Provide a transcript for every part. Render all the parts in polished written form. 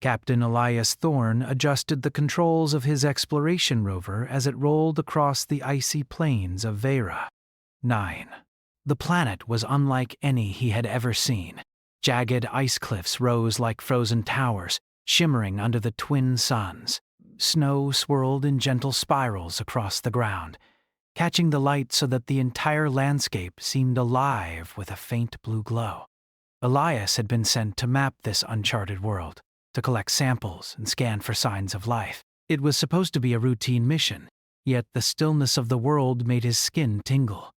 Captain Elias Thorne adjusted the controls of his exploration rover as it rolled across the icy plains of Vera. 9. The planet was unlike any he had ever seen. Jagged ice cliffs rose like frozen towers, shimmering under the twin suns. Snow swirled in gentle spirals across the ground, catching the light so that the entire landscape seemed alive with a faint blue glow. Elias had been sent to map this uncharted world, to collect samples and scan for signs of life. It was supposed to be a routine mission, yet the stillness of the world made his skin tingle.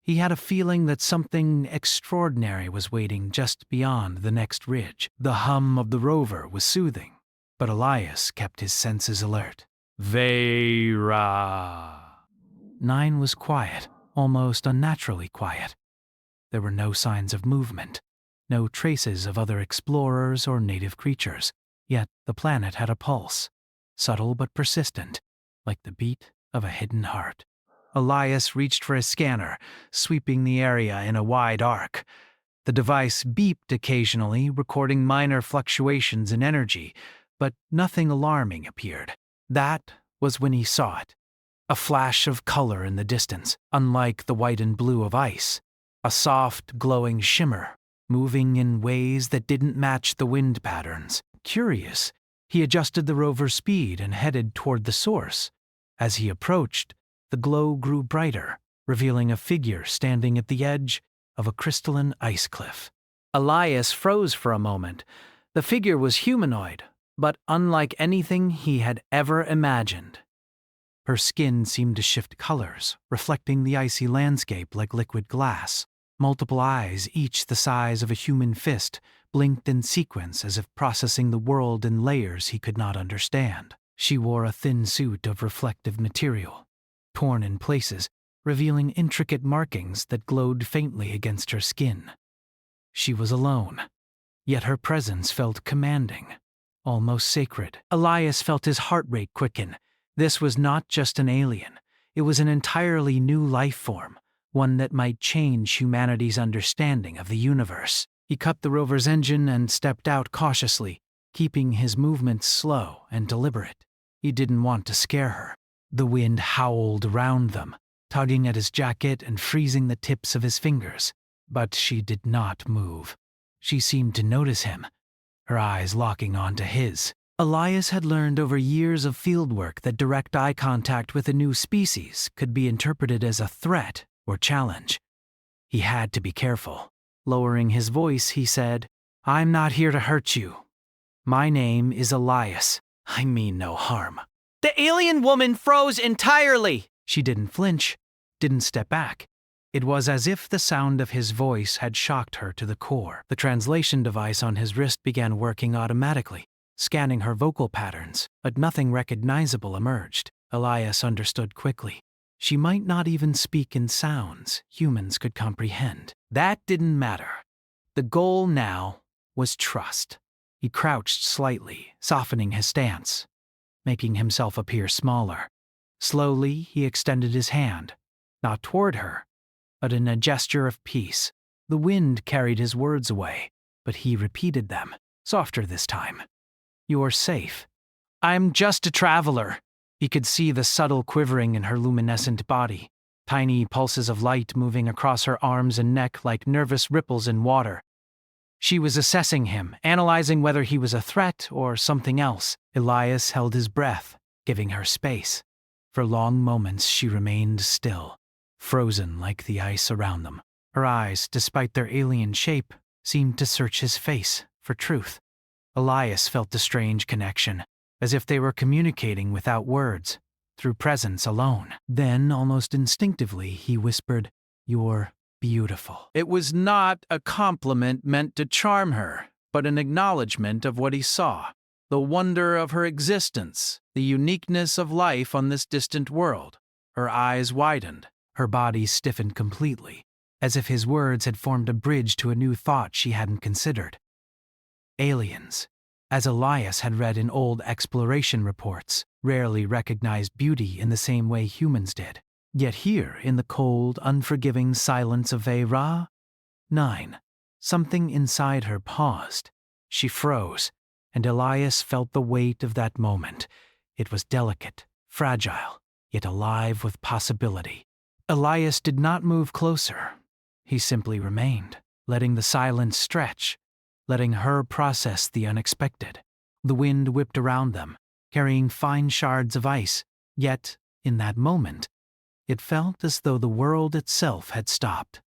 He had a feeling that something extraordinary was waiting just beyond the next ridge. The hum of the rover was soothing, but Elias kept his senses alert. Vera. 9 was quiet, almost unnaturally quiet. There were no signs of movement, no traces of other explorers or native creatures, yet the planet had a pulse, subtle but persistent, like the beat of a hidden heart. Elias reached for his scanner, sweeping the area in a wide arc. The device beeped occasionally, recording minor fluctuations in energy, but nothing alarming appeared. That was when he saw it. A flash of color in the distance, unlike the white and blue of ice. A soft, glowing shimmer, moving in ways that didn't match the wind patterns. Curious, he adjusted the rover's speed and headed toward the source. As he approached, the glow grew brighter, revealing a figure standing at the edge of a crystalline ice cliff. Elias froze for a moment. The figure was humanoid, but unlike anything he had ever imagined. Her skin seemed to shift colors, reflecting the icy landscape like liquid glass. Multiple eyes, each the size of a human fist, blinked in sequence as if processing the world in layers he could not understand. She wore a thin suit of reflective material, torn in places, revealing intricate markings that glowed faintly against her skin. She was alone, yet her presence felt commanding, almost sacred. Elias felt his heart rate quicken. This was not just an alien. It was an entirely new life form, one that might change humanity's understanding of the universe. He cut the rover's engine and stepped out cautiously, keeping his movements slow and deliberate. He didn't want to scare her. The wind howled around them, tugging at his jacket and freezing the tips of his fingers. But she did not move. She seemed to notice him, her eyes locking onto his. Elias had learned over years of fieldwork that direct eye contact with a new species could be interpreted as a threat or challenge. He had to be careful. Lowering his voice, he said, "I'm not here to hurt you. My name is Elias. I mean no harm." The alien woman froze entirely. She didn't flinch, didn't step back. It was as if the sound of his voice had shocked her to the core. The translation device on his wrist began working automatically, scanning her vocal patterns, but nothing recognizable emerged. Elias understood quickly. She might not even speak in sounds humans could comprehend. That didn't matter. The goal now was trust. He crouched slightly, softening his stance, making himself appear smaller. Slowly, he extended his hand, not toward her, but in a gesture of peace. The wind carried his words away, but he repeated them, softer this time. "You're safe. I'm just a traveler." He could see the subtle quivering in her luminescent body, tiny pulses of light moving across her arms and neck like nervous ripples in water. She was assessing him, analyzing whether he was a threat or something else. Elias held his breath, giving her space. For long moments she remained still, frozen like the ice around them. Her eyes, despite their alien shape, seemed to search his face for truth. Elias felt a strange connection, as if they were communicating without words, through presence alone. Then, almost instinctively, he whispered, "You're beautiful." It was not a compliment meant to charm her, but an acknowledgement of what he saw, the wonder of her existence, the uniqueness of life on this distant world. Her eyes widened, her body stiffened completely, as if his words had formed a bridge to a new thought she hadn't considered. Aliens, as Elias had read in old exploration reports, rarely recognized beauty in the same way humans did. Yet here, in the cold, unforgiving silence of Vera, 9, something inside her paused. She froze, and Elias felt the weight of that moment. It was delicate, fragile, yet alive with possibility. Elias did not move closer. He simply remained, letting the silence stretch, letting her process the unexpected. The wind whipped around them, carrying fine shards of ice, yet, in that moment, it felt as though the world itself had stopped.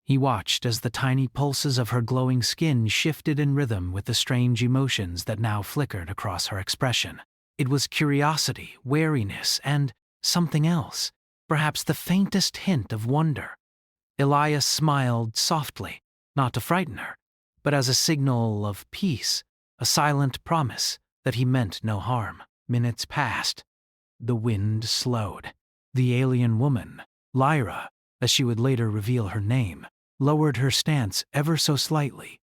He watched as the tiny pulses of her glowing skin shifted in rhythm with the strange emotions that now flickered across her expression. It was curiosity, wariness, and something else, perhaps the faintest hint of wonder. Elias smiled softly, not to frighten her, but as a signal of peace, a silent promise that he meant no harm. Minutes passed. The wind slowed. The alien woman, Lyra, as she would later reveal her name, lowered her stance ever so slightly,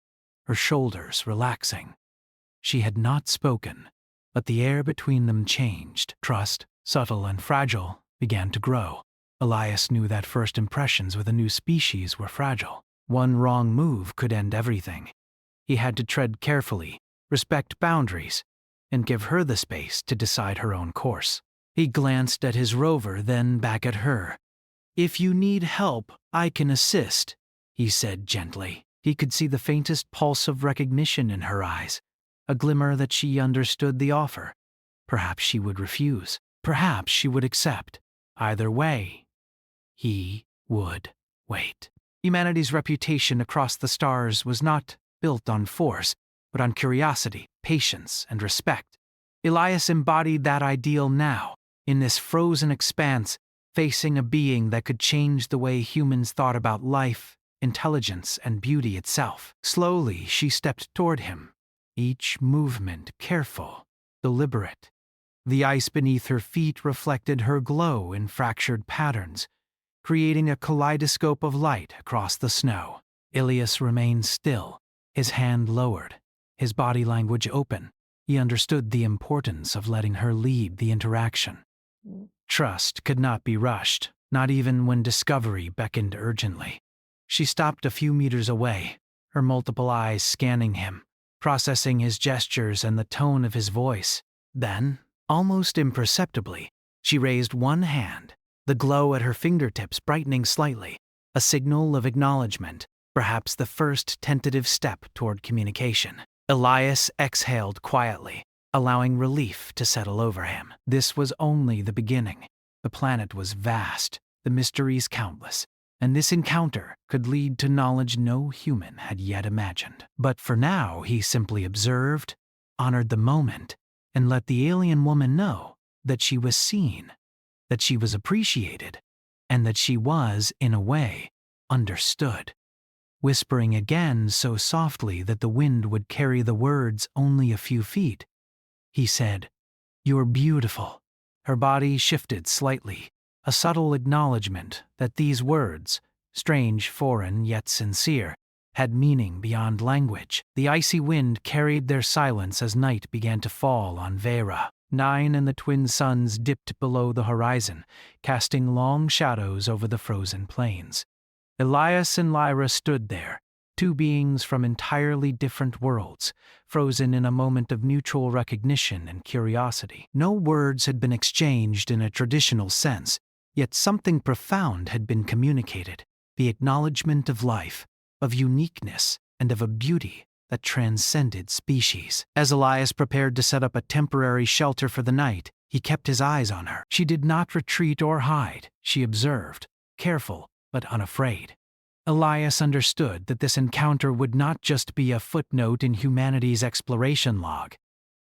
her shoulders relaxing. She had not spoken, but the air between them changed. Trust, subtle and fragile, began to grow. Elias knew that first impressions with a new species were fragile. One wrong move could end everything. He had to tread carefully, respect boundaries, and give her the space to decide her own course. He glanced at his rover, then back at her. "If you need help, I can assist," he said gently. He could see the faintest pulse of recognition in her eyes, a glimmer that she understood the offer. Perhaps she would refuse. Perhaps she would accept. Either way, he would wait. Humanity's reputation across the stars was not built on force, but on curiosity, patience, and respect. Elias embodied that ideal now, in this frozen expanse, facing a being that could change the way humans thought about life, intelligence, and beauty itself. Slowly, she stepped toward him, each movement careful, deliberate. The ice beneath her feet reflected her glow in fractured patterns, creating a kaleidoscope of light across the snow. Elias remained still, his hand lowered, his body language open. He understood the importance of letting her lead the interaction. Trust could not be rushed, not even when discovery beckoned urgently. She stopped a few meters away, her multiple eyes scanning him, processing his gestures and the tone of his voice. Then, almost imperceptibly, she raised one hand, the glow at her fingertips brightening slightly, a signal of acknowledgement, perhaps the first tentative step toward communication. Elias exhaled quietly, allowing relief to settle over him. This was only the beginning. The planet was vast, the mysteries countless, and this encounter could lead to knowledge no human had yet imagined. But for now, he simply observed, honored the moment, and let the alien woman know that she was seen, that she was appreciated, and that she was, in a way, understood. Whispering again so softly that the wind would carry the words only a few feet, he said, "You're beautiful." Her body shifted slightly, a subtle acknowledgement that these words, strange, foreign, yet sincere, had meaning beyond language. The icy wind carried their silence as night began to fall on Vera. 9 and the twin suns dipped below the horizon, casting long shadows over the frozen plains. Elias and Lyra stood there, two beings from entirely different worlds, frozen in a moment of mutual recognition and curiosity. No words had been exchanged in a traditional sense, yet something profound had been communicated, the acknowledgement of life, of uniqueness, and of a beauty that transcended species. As Elias prepared to set up a temporary shelter for the night, he kept his eyes on her. She did not retreat or hide. She observed, careful but unafraid. Elias understood that this encounter would not just be a footnote in humanity's exploration log.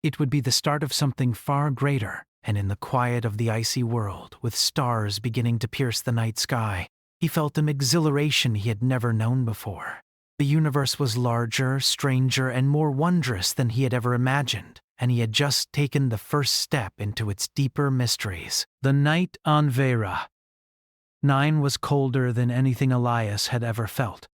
It would be the start of something far greater, and in the quiet of the icy world, with stars beginning to pierce the night sky, he felt an exhilaration he had never known before. The universe was larger, stranger, and more wondrous than he had ever imagined, and he had just taken the first step into its deeper mysteries. The night on Vera. 9 was colder than anything Elias had ever felt,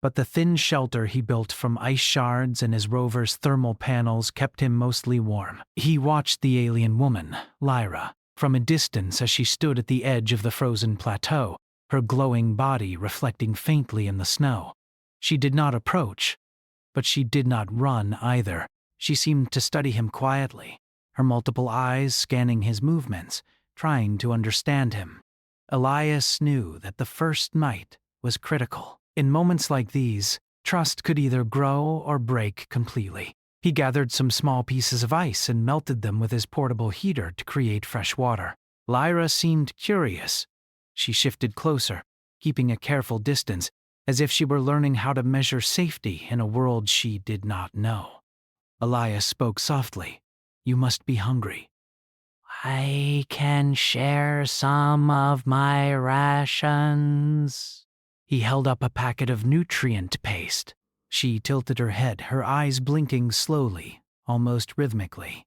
but the thin shelter he built from ice shards and his rover's thermal panels kept him mostly warm. He watched the alien woman, Lyra, from a distance as she stood at the edge of the frozen plateau, her glowing body reflecting faintly in the snow. She did not approach, but she did not run either. She seemed to study him quietly, her multiple eyes scanning his movements, trying to understand him. Elias knew that the first night was critical. In moments like these, trust could either grow or break completely. He gathered some small pieces of ice and melted them with his portable heater to create fresh water. Lyra seemed curious. She shifted closer, keeping a careful distance, as if she were learning how to measure safety in a world she did not know. Elias spoke softly. "You must be hungry." "I can share some of my rations." He held up a packet of nutrient paste. She tilted her head, her eyes blinking slowly, almost rhythmically.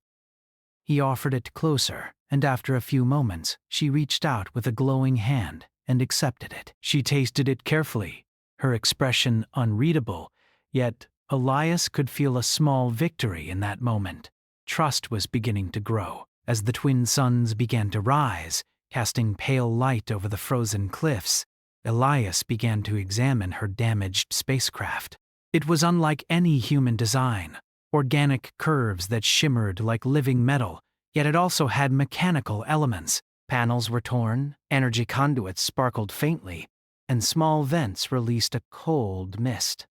He offered it closer, and after a few moments, she reached out with a glowing hand and accepted it. She tasted it carefully, her expression unreadable, yet Elias could feel a small victory in that moment. Trust was beginning to grow. As the twin suns began to rise, casting pale light over the frozen cliffs, Elias began to examine her damaged spacecraft. It was unlike any human design, organic curves that shimmered like living metal, yet it also had mechanical elements. Panels were torn, energy conduits sparkled faintly, and small vents released a cold mist.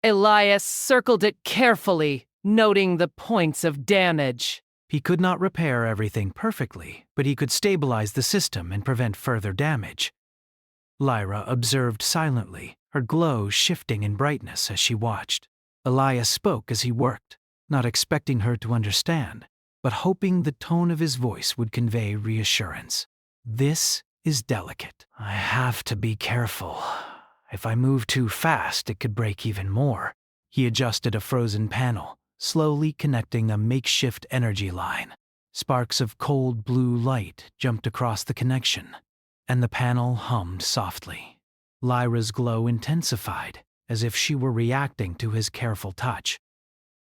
Elias circled it carefully, noting the points of damage. He could not repair everything perfectly, but he could stabilize the system and prevent further damage. Lyra observed silently, her glow shifting in brightness as she watched. Elias spoke as he worked, not expecting her to understand, but hoping the tone of his voice would convey reassurance. "This is delicate. I have to be careful. If I move too fast, it could break even more." He adjusted a frozen panel, slowly connecting a makeshift energy line. Sparks of cold blue light jumped across the connection, and the panel hummed softly. Lyra's glow intensified, as if she were reacting to his careful touch.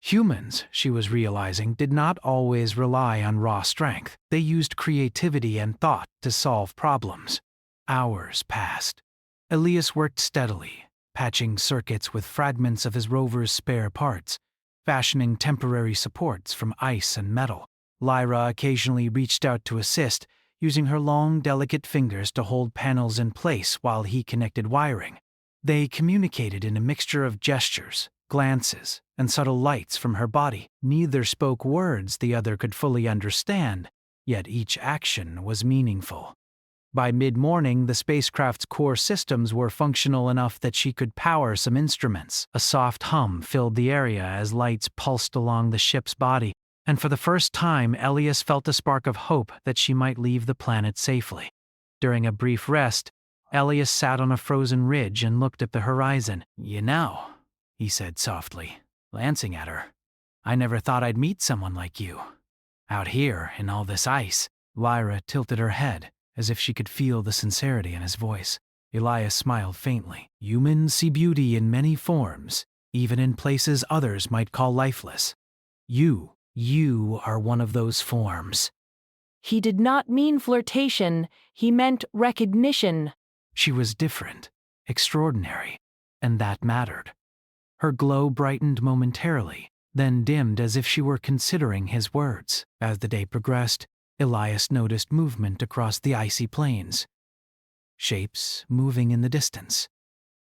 Humans, she was realizing, did not always rely on raw strength. They used creativity and thought to solve problems. Hours passed. Elias worked steadily, patching circuits with fragments of his rover's spare parts, fashioning temporary supports from ice and metal. Lyra occasionally reached out to assist, using her long, delicate fingers to hold panels in place while he connected wiring. They communicated in a mixture of gestures, glances, and subtle lights from her body. Neither spoke words the other could fully understand, yet each action was meaningful. By mid-morning, the spacecraft's core systems were functional enough that she could power some instruments. A soft hum filled the area as lights pulsed along the ship's body, and for the first time, Elias felt a spark of hope that she might leave the planet safely. During a brief rest, Elias sat on a frozen ridge and looked at the horizon. "You know," he said softly, glancing at her, "I never thought I'd meet someone like you. Out here, in all this ice." Lyra tilted her head, as if she could feel the sincerity in his voice. Elias smiled faintly. "Humans see beauty in many forms, even in places others might call lifeless. You are one of those forms." He did not mean flirtation, he meant recognition. She was different, extraordinary, and that mattered. Her glow brightened momentarily, then dimmed as if she were considering his words. As the day progressed, Elias noticed movement across the icy plains. Shapes moving in the distance.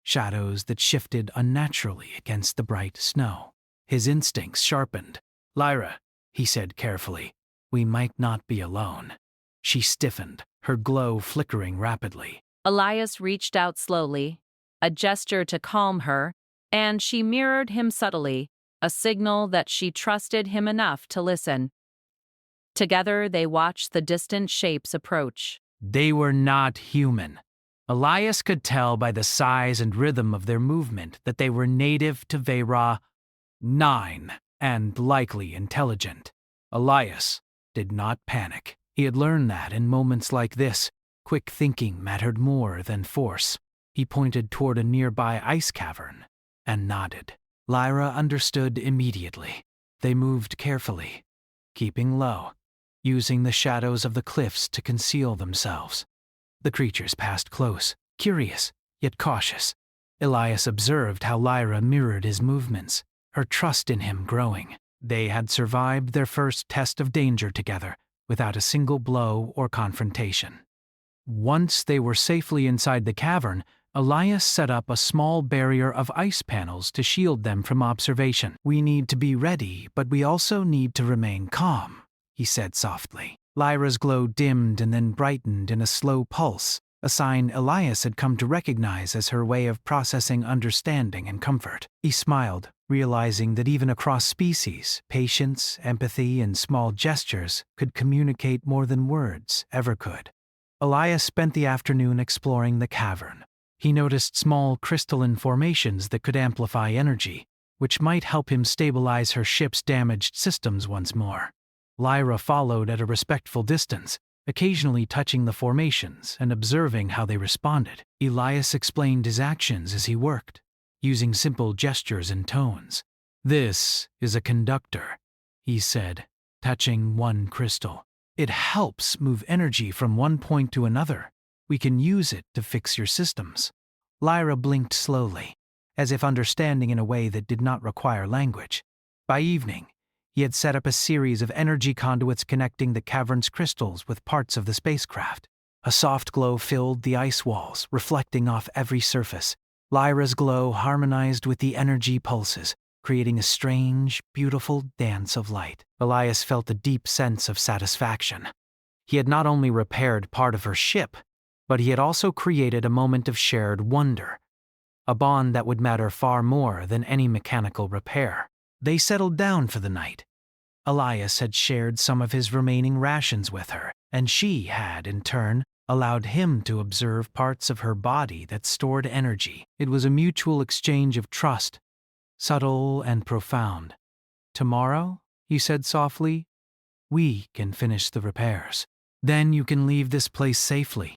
Shadows that shifted unnaturally against the bright snow. His instincts sharpened. "Lyra," he said carefully, "we might not be alone." She stiffened, her glow flickering rapidly. Elias reached out slowly, a gesture to calm her, and she mirrored him subtly, a signal that she trusted him enough to listen. Together they watched the distant shapes approach. They were not human. Elias could tell by the size and rhythm of their movement that they were native to Vera 9 and likely intelligent. Elias did not panic. He had learned that in moments like this, quick thinking mattered more than force. He pointed toward a nearby ice cavern and nodded. Lyra understood immediately. They moved carefully, keeping low, using the shadows of the cliffs to conceal themselves. The creatures passed close, curious, yet cautious. Elias observed how Lyra mirrored his movements, her trust in him growing. They had survived their first test of danger together, without a single blow or confrontation. Once they were safely inside the cavern, Elias set up a small barrier of ice panels to shield them from observation. "We need to be ready, but we also need to remain calm," he said softly. Lyra's glow dimmed and then brightened in a slow pulse, a sign Elias had come to recognize as her way of processing understanding and comfort. He smiled, realizing that even across species, patience, empathy, and small gestures could communicate more than words ever could. Elias spent the afternoon exploring the cavern. He noticed small crystalline formations that could amplify energy, which might help him stabilize her ship's damaged systems once more. Lyra followed at a respectful distance, occasionally touching the formations and observing how they responded. Elias explained his actions as he worked, using simple gestures and tones. "This is a conductor," he said, touching one crystal. "It helps move energy from one point to another. We can use it to fix your systems." Lyra blinked slowly, as if understanding in a way that did not require language. By evening, he had set up a series of energy conduits connecting the cavern's crystals with parts of the spacecraft. A soft glow filled the ice walls, reflecting off every surface. Lyra's glow harmonized with the energy pulses, creating a strange, beautiful dance of light. Elias felt a deep sense of satisfaction. He had not only repaired part of her ship, but he had also created a moment of shared wonder, a bond that would matter far more than any mechanical repair. They settled down for the night. Elias had shared some of his remaining rations with her, and she had, in turn, allowed him to observe parts of her body that stored energy. It was a mutual exchange of trust, subtle and profound. "Tomorrow," he said softly, "we can finish the repairs. Then you can leave this place safely."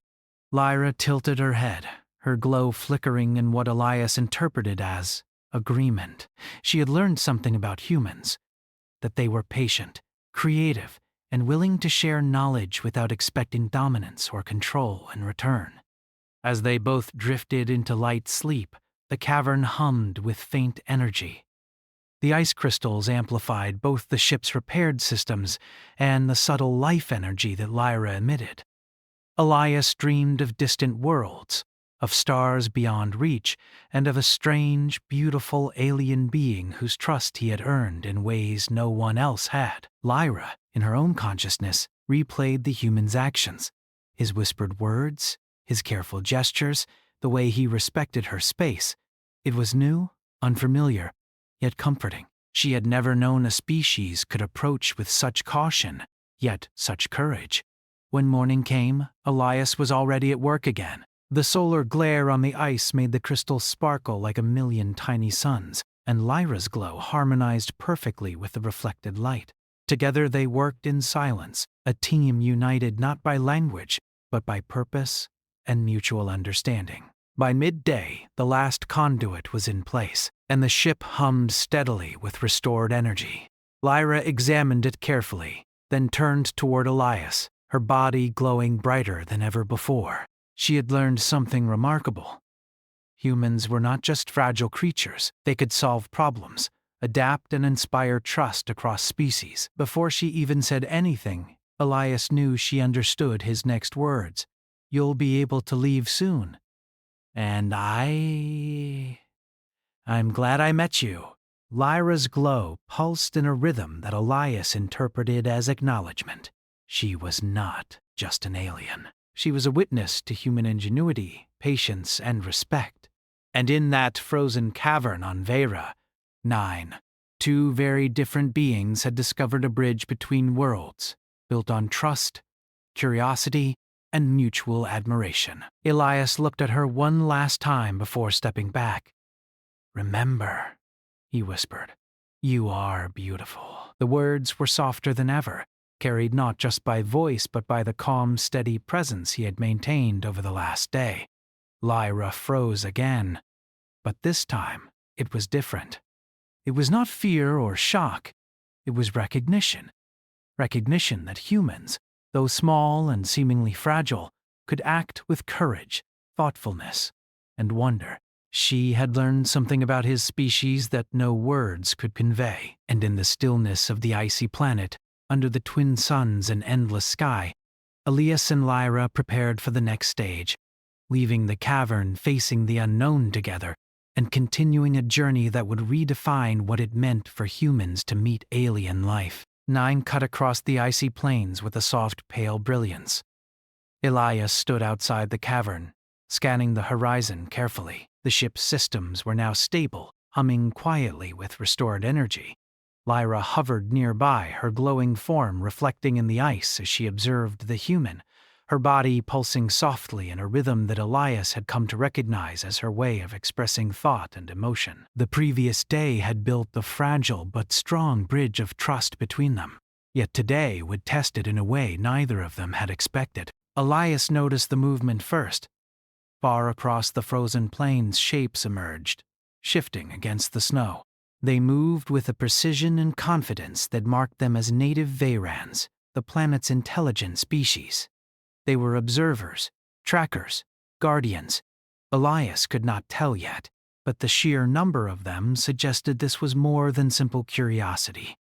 Lyra tilted her head, her glow flickering in what Elias interpreted as agreement. She had learned something about humans, that they were patient, creative, and willing to share knowledge without expecting dominance or control in return. As they both drifted into light sleep, the cavern hummed with faint energy. The ice crystals amplified both the ship's repaired systems and the subtle life energy that Lyra emitted. Elias dreamed of distant worlds, of stars beyond reach, and of a strange, beautiful alien being whose trust he had earned in ways no one else had. Lyra, in her own consciousness, replayed the human's actions, his whispered words, his careful gestures, the way he respected her space. It was new, unfamiliar, yet comforting. She had never known a species could approach with such caution, yet such courage. When morning came, Elias was already at work again. The solar glare on the ice made the crystals sparkle like a million tiny suns, and Lyra's glow harmonized perfectly with the reflected light. Together they worked in silence, a team united not by language, but by purpose and mutual understanding. By midday, the last conduit was in place, and the ship hummed steadily with restored energy. Lyra examined it carefully, then turned toward Elias, her body glowing brighter than ever before. She had learned something remarkable. Humans were not just fragile creatures. They could solve problems, adapt, and inspire trust across species. Before she even said anything, Elias knew she understood his next words. "You'll be able to leave soon. And I'm glad I met you." Lyra's glow pulsed in a rhythm that Elias interpreted as acknowledgement. She was not just an alien. She was a witness to human ingenuity, patience, and respect. And in that frozen cavern on Vera, 9, two very different beings had discovered a bridge between worlds, built on trust, curiosity, and mutual admiration. Elias looked at her one last time before stepping back. "Remember," he whispered, "you are beautiful." The words were softer than ever, carried not just by voice but by the calm, steady presence he had maintained over the last day. Lyra froze again, but this time it was different. It was not fear or shock, it was recognition. Recognition that humans, though small and seemingly fragile, could act with courage, thoughtfulness, and wonder. She had learned something about his species that no words could convey, and in the stillness of the icy planet, under the twin suns and endless sky, Elias and Lyra prepared for the next stage, leaving the cavern facing the unknown together, and continuing a journey that would redefine what it meant for humans to meet alien life. 9 cut across the icy plains with a soft, pale brilliance. Elias stood outside the cavern, scanning the horizon carefully. The ship's systems were now stable, humming quietly with restored energy. Lyra hovered nearby, her glowing form reflecting in the ice as she observed the human, her body pulsing softly in a rhythm that Elias had come to recognize as her way of expressing thought and emotion. The previous day had built a fragile but strong bridge of trust between them, yet today would test it in a way neither of them had expected. Elias noticed the movement first. Far across the frozen plains, shapes emerged, shifting against the snow. They moved with a precision and confidence that marked them as native Vayrans, the planet's intelligent species. They were observers, trackers, guardians. Elias could not tell yet, but the sheer number of them suggested this was more than simple curiosity.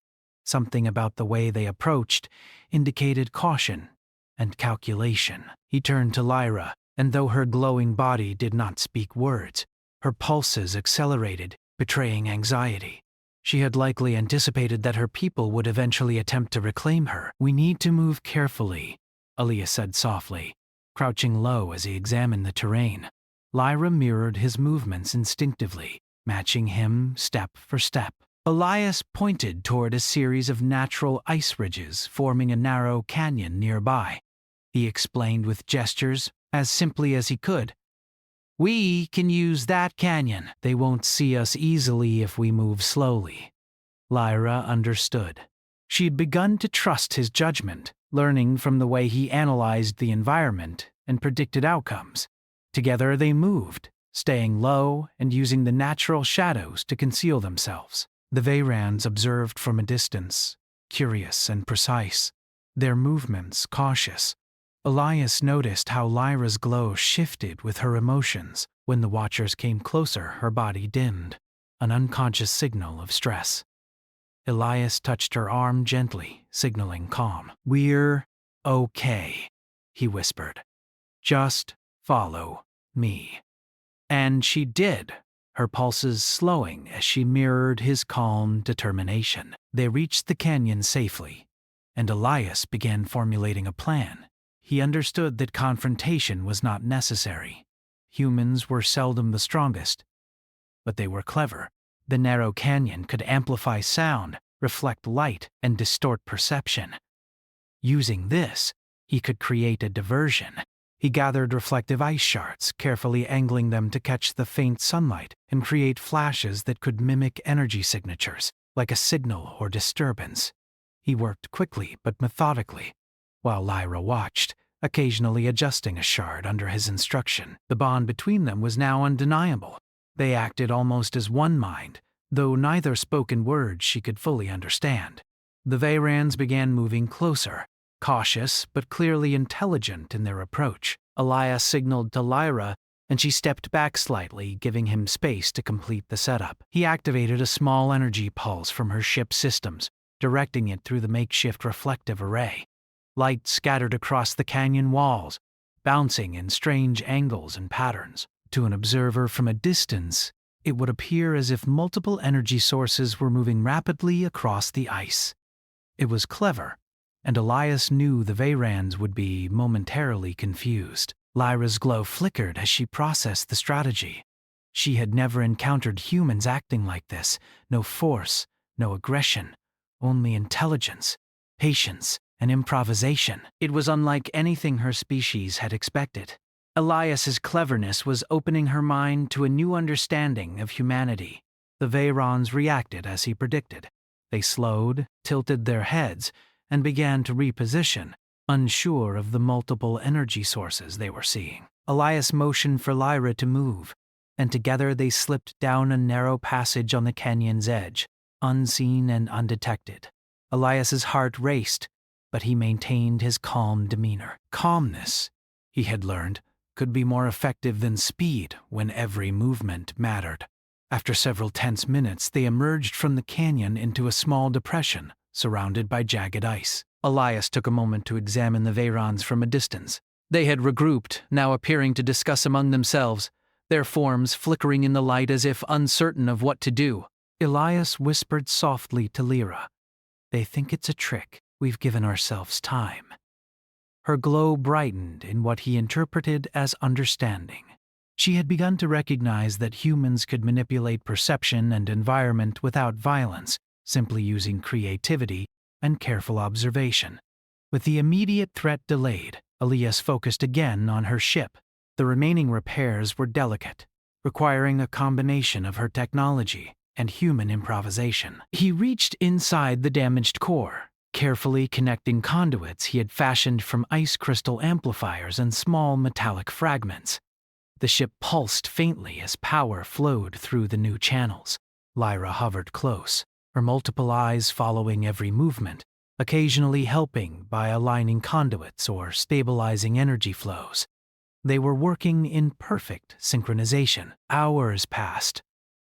Something about the way they approached indicated caution and calculation. He turned to Lyra, and though her glowing body did not speak words, her pulses accelerated, betraying anxiety. She had likely anticipated that her people would eventually attempt to reclaim her. "We need to move carefully," Elias said softly, crouching low as he examined the terrain. Lyra mirrored his movements instinctively, matching him step for step. Elias pointed toward a series of natural ice ridges forming a narrow canyon nearby. He explained with gestures, as simply as he could. "We can use that canyon. They won't see us easily if we move slowly." Lyra understood. She had begun to trust his judgment, learning from the way he analyzed the environment and predicted outcomes. Together they moved, staying low and using the natural shadows to conceal themselves. The Vayrans observed from a distance, curious and precise, their movements cautious. Elias noticed how Lyra's glow shifted with her emotions. When the watchers came closer, her body dimmed, an unconscious signal of stress. Elias touched her arm gently, signaling calm. "We're okay," he whispered. "Just follow me." And she did, her pulses slowing as she mirrored his calm determination. They reached the canyon safely, and Elias began formulating a plan. He understood that confrontation was not necessary. Humans were seldom the strongest, but they were clever. The narrow canyon could amplify sound, reflect light, and distort perception. Using this, he could create a diversion. He gathered reflective ice shards, carefully angling them to catch the faint sunlight and create flashes that could mimic energy signatures, like a signal or disturbance. He worked quickly but methodically, while Lyra watched, occasionally adjusting a shard under his instruction. The bond between them was now undeniable. They acted almost as one mind, though neither spoke in words she could fully understand. The Vayrans began moving closer, cautious but clearly intelligent in their approach. Elias signaled to Lyra, and she stepped back slightly, giving him space to complete the setup. He activated a small energy pulse from her ship's systems, directing it through the makeshift reflective array. Light scattered across the canyon walls, bouncing in strange angles and patterns. To an observer from a distance, it would appear as if multiple energy sources were moving rapidly across the ice. It was clever, and Elias knew the Vayrans would be momentarily confused. Lyra's glow flickered as she processed the strategy. She had never encountered humans acting like this. No force, no aggression, only intelligence, patience, and improvisation. It was unlike anything her species had expected. Elias's cleverness was opening her mind to a new understanding of humanity. The Vayrans reacted as he predicted. They slowed, tilted their heads, and began to reposition, unsure of the multiple energy sources they were seeing. Elias motioned for Lyra to move, and together they slipped down a narrow passage on the canyon's edge, unseen and undetected. Elias's heart raced, but he maintained his calm demeanor. Calmness, he had learned, could be more effective than speed when every movement mattered. After several tense minutes, they emerged from the canyon into a small depression, surrounded by jagged ice. Elias took a moment to examine the Veyrons from a distance. They had regrouped, now appearing to discuss among themselves, their forms flickering in the light as if uncertain of what to do. Elias whispered softly to Lyra, "They think it's a trick. We've given ourselves time." Her glow brightened in what he interpreted as understanding. She had begun to recognize that humans could manipulate perception and environment without violence, simply using creativity and careful observation. With the immediate threat delayed, Elias focused again on her ship. The remaining repairs were delicate, requiring a combination of her technology and human improvisation. He reached inside the damaged core, carefully connecting conduits he had fashioned from ice crystal amplifiers and small metallic fragments. The ship pulsed faintly as power flowed through the new channels. Lyra hovered close, her multiple eyes following every movement, occasionally helping by aligning conduits or stabilizing energy flows. They were working in perfect synchronization. Hours passed.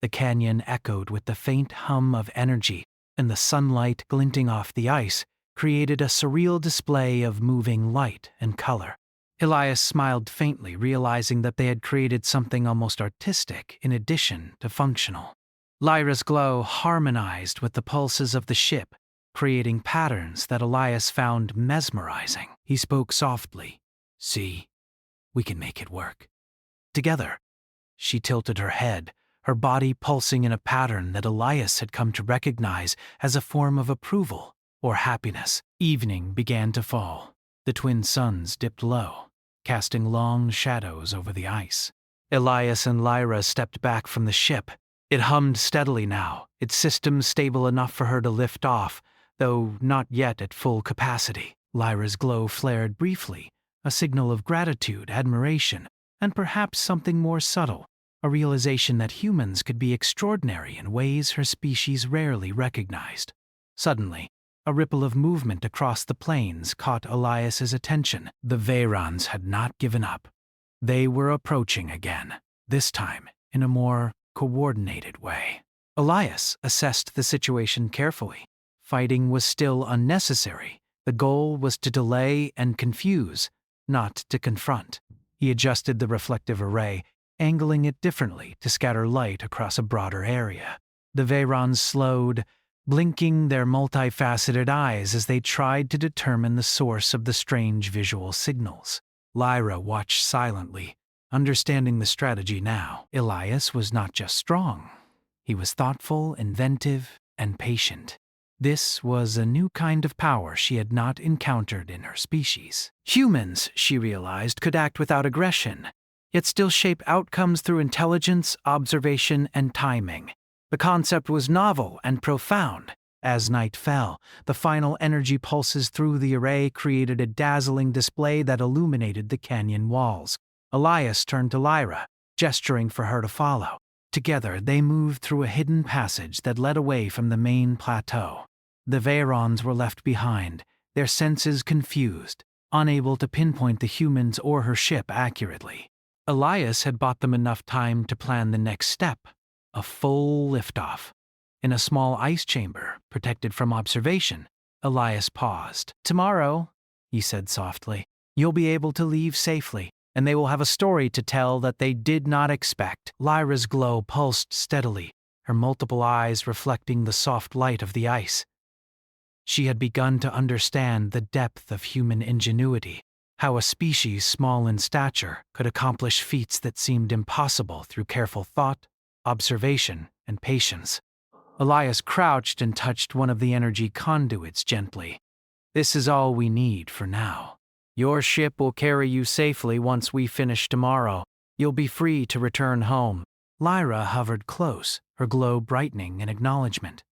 The canyon echoed with the faint hum of energy, and the sunlight glinting off the ice created a surreal display of moving light and color. Elias smiled faintly, realizing that they had created something almost artistic in addition to functional. Lyra's glow harmonized with the pulses of the ship, creating patterns that Elias found mesmerizing. He spoke softly. "See, we can make it work." Together, she tilted her head, her body pulsing in a pattern that Elias had come to recognize as a form of approval or happiness. Evening began to fall. The twin suns dipped low, casting long shadows over the ice. Elias and Lyra stepped back from the ship. It hummed steadily now, its systems stable enough for her to lift off, though not yet at full capacity. Lyra's glow flared briefly, a signal of gratitude, admiration, and perhaps something more subtle, a realization that humans could be extraordinary in ways her species rarely recognized. Suddenly, a ripple of movement across the plains caught Elias's attention. The Veyrons had not given up. They were approaching again, this time in a more coordinated way. Elias assessed the situation carefully. Fighting was still unnecessary. The goal was to delay and confuse, not to confront. He adjusted the reflective array, angling it differently to scatter light across a broader area. The Veyrons slowed, blinking their multifaceted eyes as they tried to determine the source of the strange visual signals. Lyra watched silently, understanding the strategy now. Elias was not just strong. He was thoughtful, inventive, and patient. This was a new kind of power she had not encountered in her species. Humans, she realized, could act without aggression, yet still shape outcomes through intelligence, observation, and timing. The concept was novel and profound. As night fell, the final energy pulses through the array created a dazzling display that illuminated the canyon walls. Elias turned to Lyra, gesturing for her to follow. Together, they moved through a hidden passage that led away from the main plateau. The Veyrons were left behind, their senses confused, unable to pinpoint the humans or her ship accurately. Elias had bought them enough time to plan the next step, a full liftoff. In a small ice chamber, protected from observation, Elias paused. "Tomorrow," he said softly, "you'll be able to leave safely, and they will have a story to tell that they did not expect." Lyra's glow pulsed steadily, her multiple eyes reflecting the soft light of the ice. She had begun to understand the depth of human ingenuity, how a species small in stature could accomplish feats that seemed impossible through careful thought, observation, and patience. Elias crouched and touched one of the energy conduits gently. "This is all we need for now. Your ship will carry you safely once we finish tomorrow. You'll be free to return home." Lyra hovered close, her glow brightening in acknowledgement.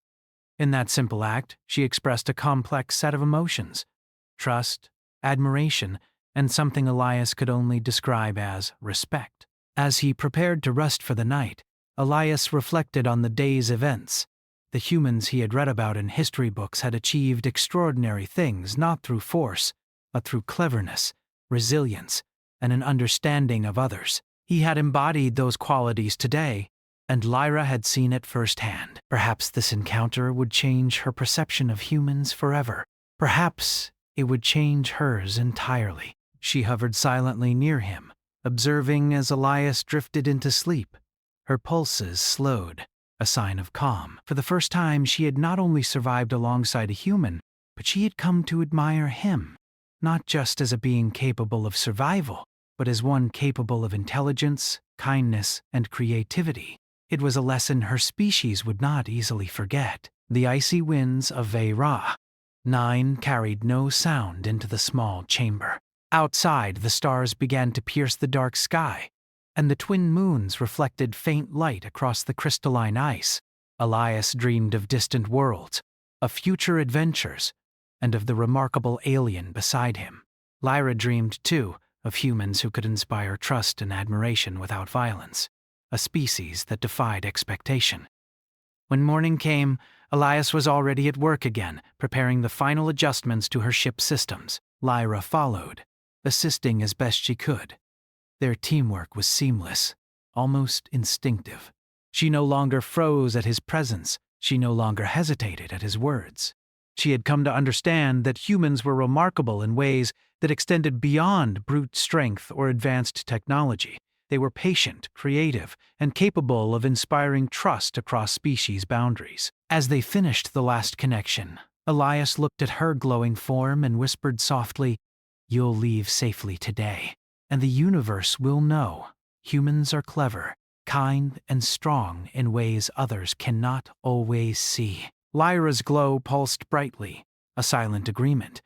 In that simple act, she expressed a complex set of emotions: trust, admiration, and something Elias could only describe as respect. As he prepared to rest for the night, Elias reflected on the day's events. The humans he had read about in history books had achieved extraordinary things not through force, but through cleverness, resilience, and an understanding of others. He had embodied those qualities today, and Lyra had seen it firsthand. Perhaps this encounter would change her perception of humans forever. Perhaps it would change hers entirely. She hovered silently near him, observing as Elias drifted into sleep. Her pulses slowed, a sign of calm. For the first time, she had not only survived alongside a human, but she had come to admire him, not just as a being capable of survival, but as one capable of intelligence, kindness, and creativity. It was a lesson her species would not easily forget. The icy winds of Veira. 9 carried no sound into the small chamber. Outside, the stars began to pierce the dark sky, and the twin moons reflected faint light across the crystalline ice. Elias dreamed of distant worlds, of future adventures, and of the remarkable alien beside him. Lyra dreamed, too, of humans who could inspire trust and admiration without violence, a species that defied expectation. When morning came, Elias was already at work again, preparing the final adjustments to her ship's systems. Lyra followed, assisting as best she could. Their teamwork was seamless, almost instinctive. She no longer froze at his presence. She no longer hesitated at his words. She had come to understand that humans were remarkable in ways that extended beyond brute strength or advanced technology. They were patient, creative, and capable of inspiring trust across species boundaries. As they finished the last connection, Elias looked at her glowing form and whispered softly, "You'll leave safely today, and the universe will know. Humans are clever, kind, and strong in ways others cannot always see." Lyra's glow pulsed brightly, a silent agreement.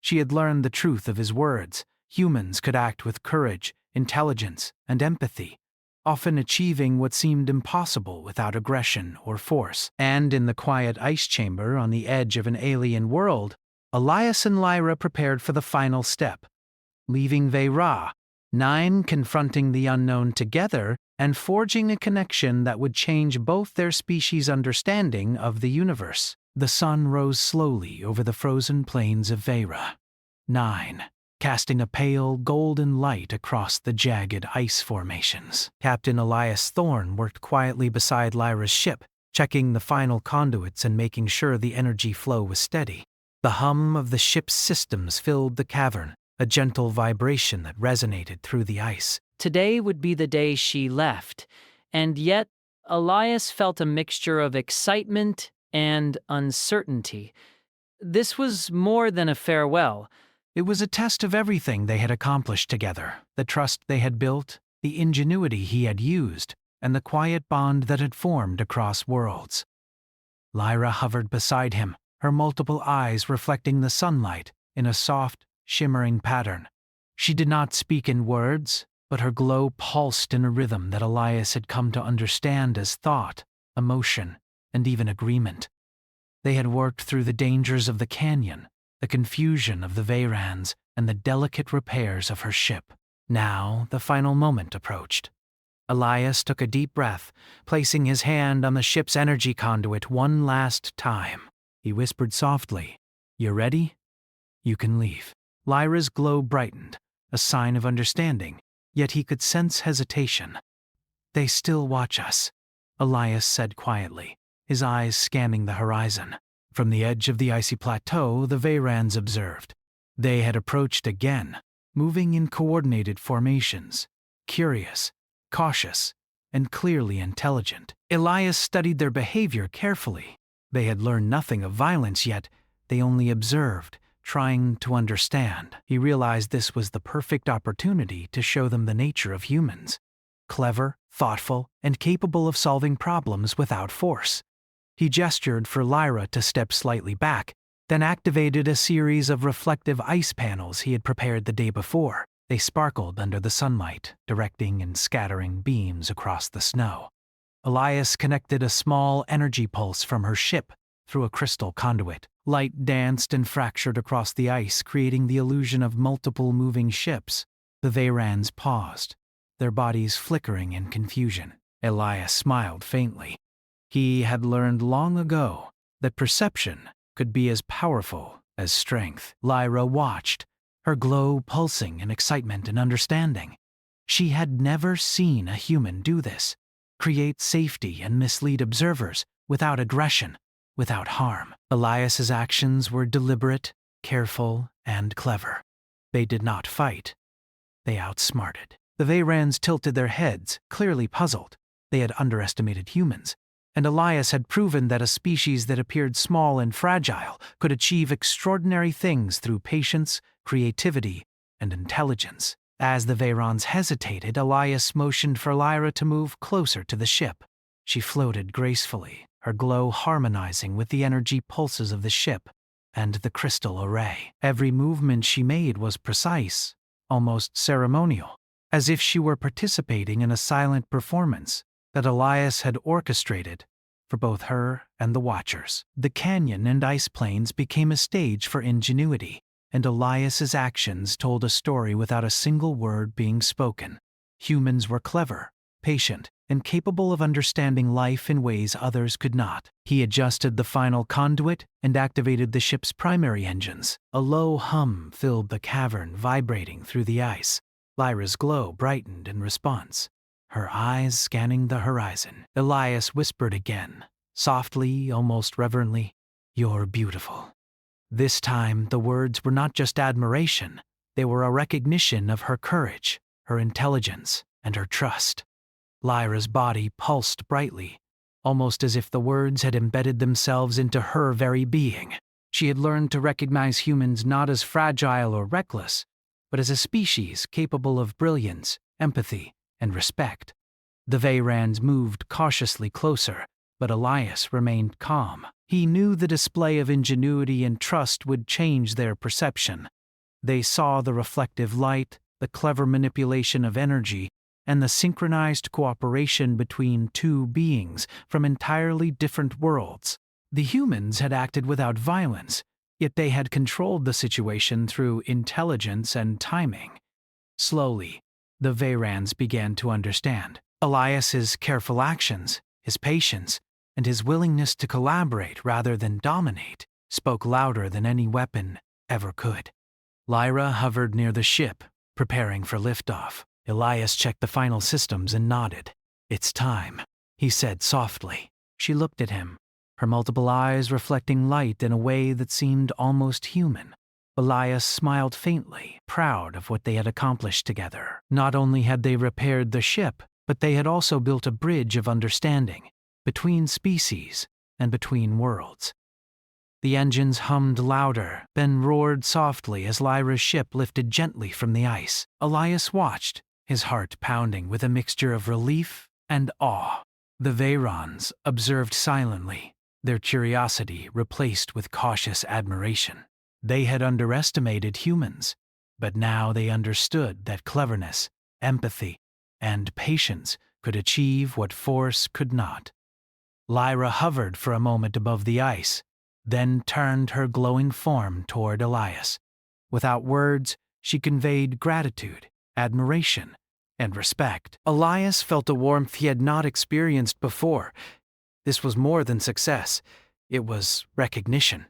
She had learned the truth of his words. Humans could act with courage, intelligence, and empathy, often achieving what seemed impossible without aggression or force. And in the quiet ice chamber on the edge of an alien world, Elias and Lyra prepared for the final step, leaving Veira, 9 confronting the unknown together and forging a connection that would change both their species' understanding of the universe. The sun rose slowly over the frozen plains of Veira. 9. Casting a pale, golden light across the jagged ice formations. Captain Elias Thorne worked quietly beside Lyra's ship, checking the final conduits and making sure the energy flow was steady. The hum of the ship's systems filled the cavern, a gentle vibration that resonated through the ice. Today would be the day she left, and yet Elias felt a mixture of excitement and uncertainty. This was more than a farewell. It was a test of everything they had accomplished together, the trust they had built, the ingenuity he had used, and the quiet bond that had formed across worlds. Lyra hovered beside him, her multiple eyes reflecting the sunlight in a soft, shimmering pattern. She did not speak in words, but her glow pulsed in a rhythm that Elias had come to understand as thought, emotion, and even agreement. They had worked through the dangers of the canyon, the confusion of the Veirans, and the delicate repairs of her ship. Now the final moment approached. Elias took a deep breath, placing his hand on the ship's energy conduit one last time. He whispered softly, "You ready? You can leave." Lyra's glow brightened, a sign of understanding, yet he could sense hesitation. "They still watch us," Elias said quietly, his eyes scanning the horizon. From the edge of the icy plateau, the Veirans observed. They had approached again, moving in coordinated formations, curious, cautious, and clearly intelligent. Elias studied their behavior carefully. They had learned nothing of violence yet, they only observed, trying to understand. He realized this was the perfect opportunity to show them the nature of humans. Clever, thoughtful, and capable of solving problems without force. He gestured for Lyra to step slightly back, then activated a series of reflective ice panels he had prepared the day before. They sparkled under the sunlight, directing and scattering beams across the snow. Elias connected a small energy pulse from her ship through a crystal conduit. Light danced and fractured across the ice, creating the illusion of multiple moving ships. The Veirans paused, their bodies flickering in confusion. Elias smiled faintly. He had learned long ago that perception could be as powerful as strength. Lyra watched, her glow pulsing in excitement and understanding. She had never seen a human do this, create safety and mislead observers without aggression, without harm. Elias's actions were deliberate, careful, and clever. They did not fight. They outsmarted. The Vayrans tilted their heads, clearly puzzled. They had underestimated humans, and Elias had proven that a species that appeared small and fragile could achieve extraordinary things through patience, creativity, and intelligence. As the Vayrans hesitated, Elias motioned for Lyra to move closer to the ship. She floated gracefully, her glow harmonizing with the energy pulses of the ship and the crystal array. Every movement she made was precise, almost ceremonial, as if she were participating in a silent performance that Elias had orchestrated for both her and the Watchers. The canyon and ice plains became a stage for ingenuity, and Elias's actions told a story without a single word being spoken. Humans were clever, patient, and capable of understanding life in ways others could not. He adjusted the final conduit and activated the ship's primary engines. A low hum filled the cavern, vibrating through the ice. Lyra's glow brightened in response, her eyes scanning the horizon. Elias whispered again, softly, almost reverently, "You're beautiful." This time, the words were not just admiration, they were a recognition of her courage, her intelligence, and her trust. Lyra's body pulsed brightly, almost as if the words had embedded themselves into her very being. She had learned to recognize humans not as fragile or reckless, but as a species capable of brilliance, empathy, and respect. The Vayrans moved cautiously closer, but Elias remained calm. He knew the display of ingenuity and trust would change their perception. They saw the reflective light, the clever manipulation of energy, and the synchronized cooperation between two beings from entirely different worlds. The humans had acted without violence, yet they had controlled the situation through intelligence and timing. Slowly, the Vayrans began to understand. Elias's careful actions, his patience, and his willingness to collaborate rather than dominate spoke louder than any weapon ever could. Lyra hovered near the ship, preparing for liftoff. Elias checked the final systems and nodded. "It's time," he said softly. She looked at him, her multiple eyes reflecting light in a way that seemed almost human. Elias smiled faintly, proud of what they had accomplished together. Not only had they repaired the ship, but they had also built a bridge of understanding between species and between worlds. The engines hummed louder, then roared softly as Lyra's ship lifted gently from the ice. Elias watched, his heart pounding with a mixture of relief and awe. The Vayrans observed silently, their curiosity replaced with cautious admiration. They had underestimated humans, but now they understood that cleverness, empathy, and patience could achieve what force could not. Lyra hovered for a moment above the ice, then turned her glowing form toward Elias. Without words, she conveyed gratitude, admiration, and respect. Elias felt a warmth he had not experienced before. This was more than success. It was recognition.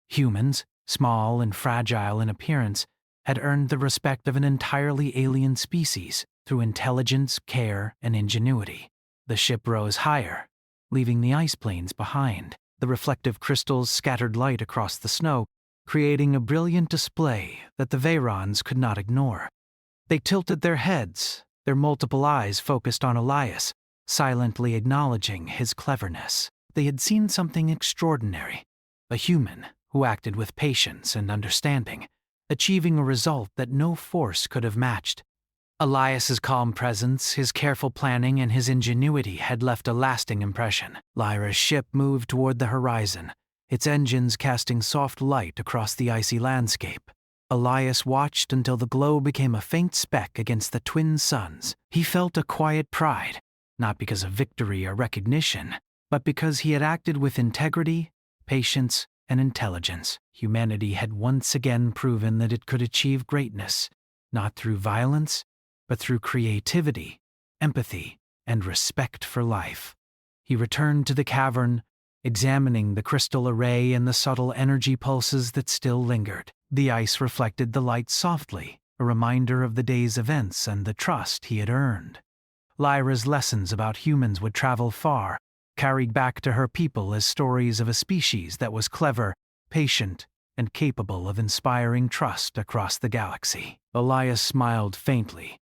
Humans, small and fragile in appearance, had earned the respect of an entirely alien species through intelligence, care, and ingenuity. The ship rose higher, leaving the ice plains behind. The reflective crystals scattered light across the snow, creating a brilliant display that the Vayrans could not ignore. They tilted their heads, their multiple eyes focused on Elias, silently acknowledging his cleverness. They had seen something extraordinary, a human who acted with patience and understanding, achieving a result that no force could have matched. Elias's calm presence, his careful planning, and his ingenuity had left a lasting impression. Lyra's ship moved toward the horizon, its engines casting soft light across the icy landscape. Elias watched until the glow became a faint speck against the twin suns. He felt a quiet pride, not because of victory or recognition, but because he had acted with integrity, patience, and intelligence. Humanity had once again proven that it could achieve greatness, not through violence, but through creativity, empathy, and respect for life. He returned to the cavern, examining the crystal array and the subtle energy pulses that still lingered. The ice reflected the light softly, a reminder of the day's events and the trust he had earned. Lyra's lessons about humans would travel far, carried back to her people as stories of a species that was clever, patient, and capable of inspiring trust across the galaxy. Elias smiled faintly.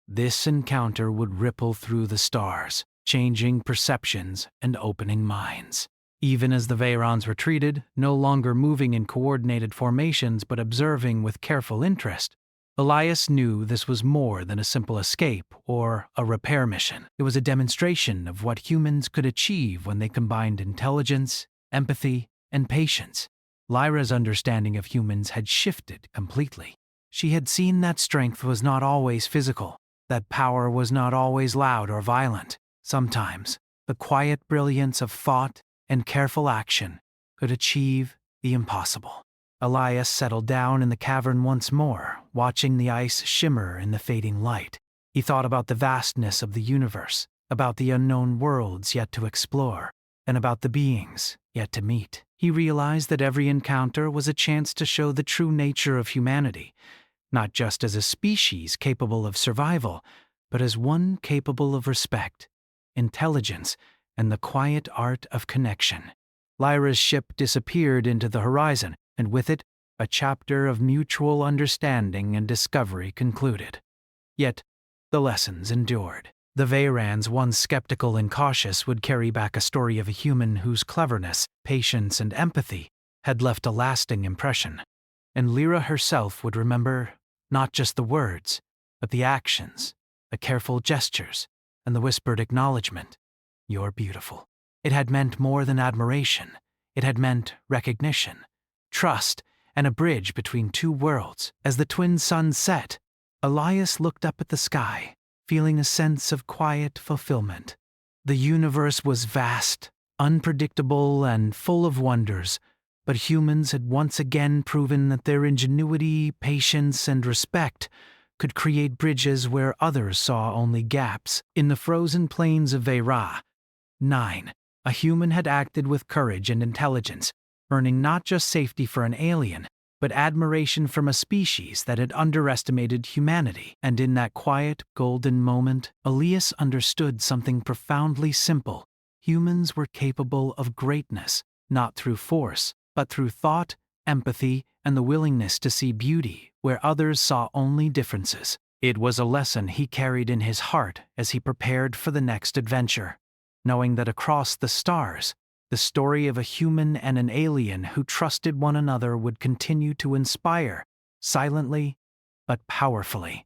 This encounter would ripple through the stars, changing perceptions and opening minds. Even as the Veyrons retreated, no longer moving in coordinated formations but observing with careful interest, Elias knew this was more than a simple escape or a repair mission. It was a demonstration of what humans could achieve when they combined intelligence, empathy, and patience. Lyra's understanding of humans had shifted completely. She had seen that strength was not always physical, that power was not always loud or violent. Sometimes, the quiet brilliance of thought and careful action could achieve the impossible. Elias settled down in the cavern once more, watching the ice shimmer in the fading light. He thought about the vastness of the universe, about the unknown worlds yet to explore, and about the beings yet to meet. He realized that every encounter was a chance to show the true nature of humanity, not just as a species capable of survival, but as one capable of respect, intelligence, and the quiet art of connection. Lyra's ship disappeared into the horizon, and with it, a chapter of mutual understanding and discovery concluded. Yet, the lessons endured. The Veyrons, once skeptical and cautious, would carry back a story of a human whose cleverness, patience, and empathy had left a lasting impression. And Lyra herself would remember not just the words, but the actions, the careful gestures, and the whispered acknowledgement. "You're beautiful." It had meant more than admiration. It had meant recognition, trust, and a bridge between two worlds. As the twin suns set, Elias looked up at the sky, feeling a sense of quiet fulfillment. The universe was vast, unpredictable, and full of wonders, but humans had once again proven that their ingenuity, patience, and respect could create bridges where others saw only gaps. In the frozen plains of Veyra, 9, a human had acted with courage and intelligence, earning not just safety for an alien, but admiration from a species that had underestimated humanity. And in that quiet, golden moment, Elias understood something profoundly simple. Humans were capable of greatness, not through force, but through thought, empathy, and the willingness to see beauty where others saw only differences. It was a lesson he carried in his heart as he prepared for the next adventure, knowing that across the stars, the story of a human and an alien who trusted one another would continue to inspire, silently but powerfully.